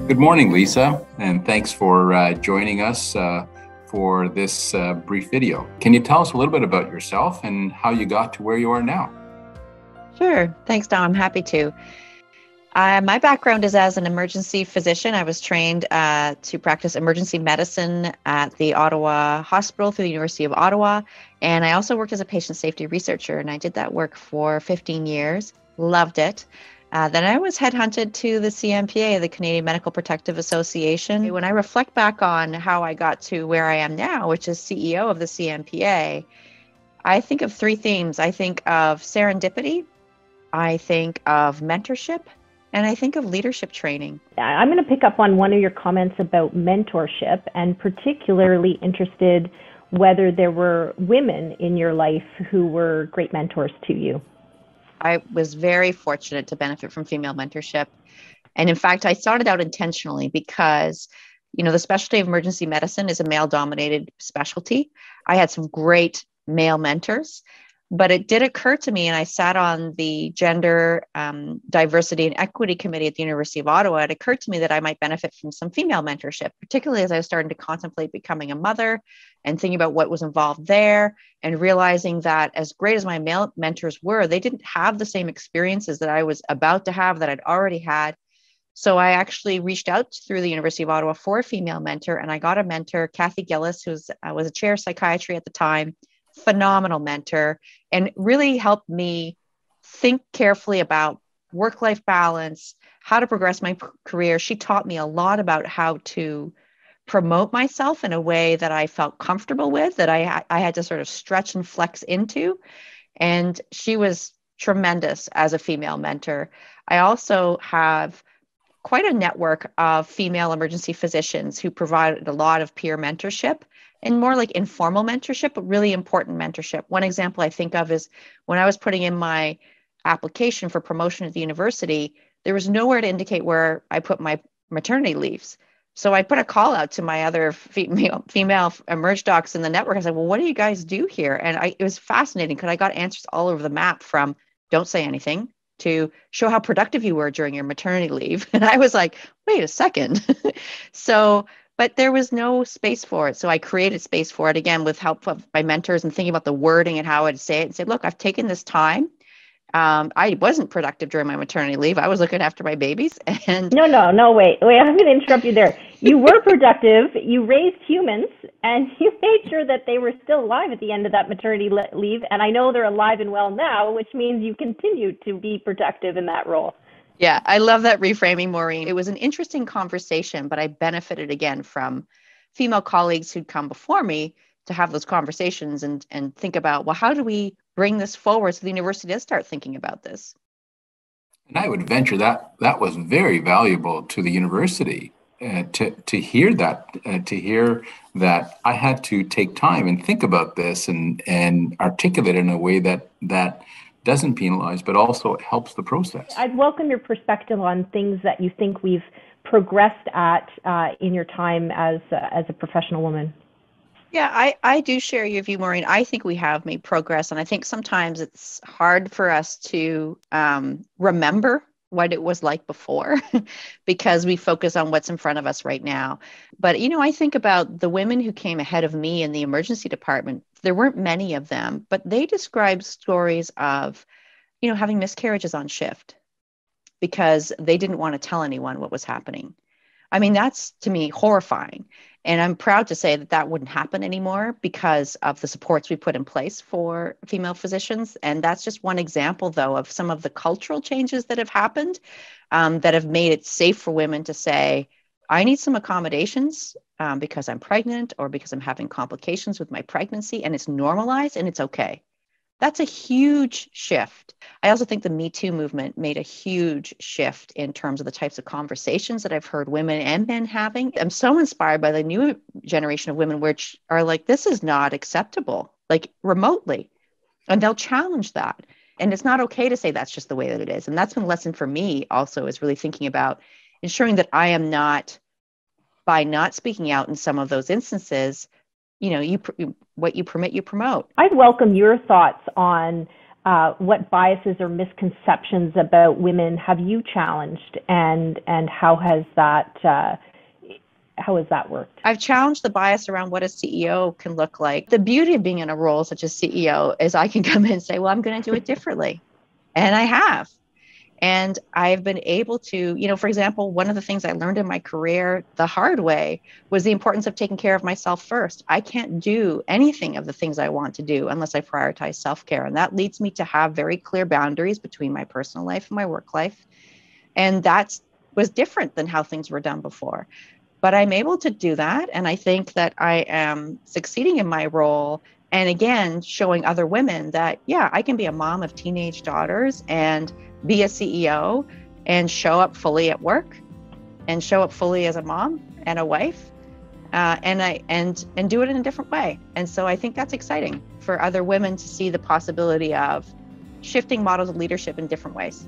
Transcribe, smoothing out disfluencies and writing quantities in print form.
Good morning, Lisa, and thanks for joining us for this brief video. Can you tell us a little bit about yourself and how you got to where you are now? Sure. Thanks, Don. I'm happy to. My background is as an emergency physician. I was trained to practice emergency medicine at the Ottawa Hospital through the University of Ottawa. And I also worked as a patient safety researcher, and I did that work for 15 years. Loved it. Then I was headhunted to the CMPA, the Canadian Medical Protective Association. When I reflect back on how I got to where I am now, which is CEO of the CMPA, I think of three themes. I think of serendipity, I think of mentorship, and I think of leadership training. I'm going to pick up on one of your comments about mentorship, and particularly interested whether there were women in your life who were great mentors to you. I was very fortunate to benefit from female mentorship. And in fact, I started out intentionally because, the specialty of emergency medicine is a male-dominated specialty. I had some great male mentors, but it did occur to me, and I sat on the Gender Diversity and Equity Committee at the University of Ottawa. It occurred to me that I might benefit from some female mentorship, particularly as I was starting to contemplate becoming a mother and thinking about what was involved there, and realizing that as great as my male mentors were, they didn't have the same experiences that I was about to have, that I'd already had. So I actually reached out through the University of Ottawa for a female mentor, and I got a mentor, Kathy Gillis, who was a chair of psychiatry at the time, phenomenal mentor, and really helped me think carefully about work-life balance, how to progress my career. She taught me a lot about how to promote myself in a way that I felt comfortable with, that I had to sort of stretch and flex into. And she was tremendous as a female mentor. I also have quite a network of female emergency physicians who provided a lot of peer mentorship and more like informal mentorship, but really important mentorship. One example I think of is when I was putting in my application for promotion at the university, there was nowhere to indicate where I put my maternity leaves. So I put a call out to my other female emerge docs in the network. I said, well, what do you guys do here? And it was fascinating because I got answers all over the map, from don't say anything to show how productive you were during your maternity leave. And I was like, wait a second. But there was no space for it. So I created space for it, again, with help of my mentors and thinking about the wording and how I'd say it, and said, look, I've taken this time. I wasn't productive during my maternity leave. I was looking after my babies. And No, wait. I'm going to interrupt you there. You were productive. You raised humans, and you made sure that they were still alive at the end of that maternity leave. And I know they're alive and well now, which means you continue to be productive in that role. Yeah, I love that reframing, Maureen. It was an interesting conversation, but I benefited again from female colleagues who'd come before me to have those conversations and think about, well, how do we bring this forward so the university does start thinking about this? And I would venture that was very valuable to the university to hear that I had to take time and think about this and articulate it in a way that doesn't penalize, but also helps the process. I'd welcome your perspective on things that you think we've progressed at in your time as a professional woman. Yeah, I do share your view, Maureen. I think we have made progress, and I think sometimes it's hard for us to remember what it was like before because we focus on what's in front of us right now. But, I think about the women who came ahead of me in the emergency department. There weren't many of them, but they described stories of, having miscarriages on shift because they didn't want to tell anyone what was happening. I mean, that's, to me, horrifying. And I'm proud to say that wouldn't happen anymore because of the supports we put in place for female physicians. And that's just one example, though, of some of the cultural changes that have happened that have made it safe for women to say, I need some accommodations because I'm pregnant or because I'm having complications with my pregnancy, and it's normalized and it's okay. That's a huge shift. I also think the Me Too movement made a huge shift in terms of the types of conversations that I've heard women and men having. I'm so inspired by the new generation of women, which are like, this is not acceptable, like remotely. And they'll challenge that. And it's not okay to say that's just the way that it is. And that's been a lesson for me also, is really thinking about ensuring that I am not, by not speaking out in some of those instances, what you permit, you promote. I'd welcome your thoughts on what biases or misconceptions about women have you challenged, and how has that worked? I've challenged the bias around what a CEO can look like. The beauty of being in a role such as CEO is I can come in and say, well, I'm going to do it differently. And I have. And I've been able to, for example, one of the things I learned in my career the hard way was the importance of taking care of myself first. I can't do anything of the things I want to do unless I prioritize self-care. And that leads me to have very clear boundaries between my personal life and my work life. And that was different than how things were done before. But I'm able to do that. And I think that I am succeeding in my role. And again, showing other women that, yeah, I can be a mom of teenage daughters and be a CEO and show up fully at work and show up fully as a mom and a wife and do it in a different way. And so I think that's exciting for other women to see the possibility of shifting models of leadership in different ways.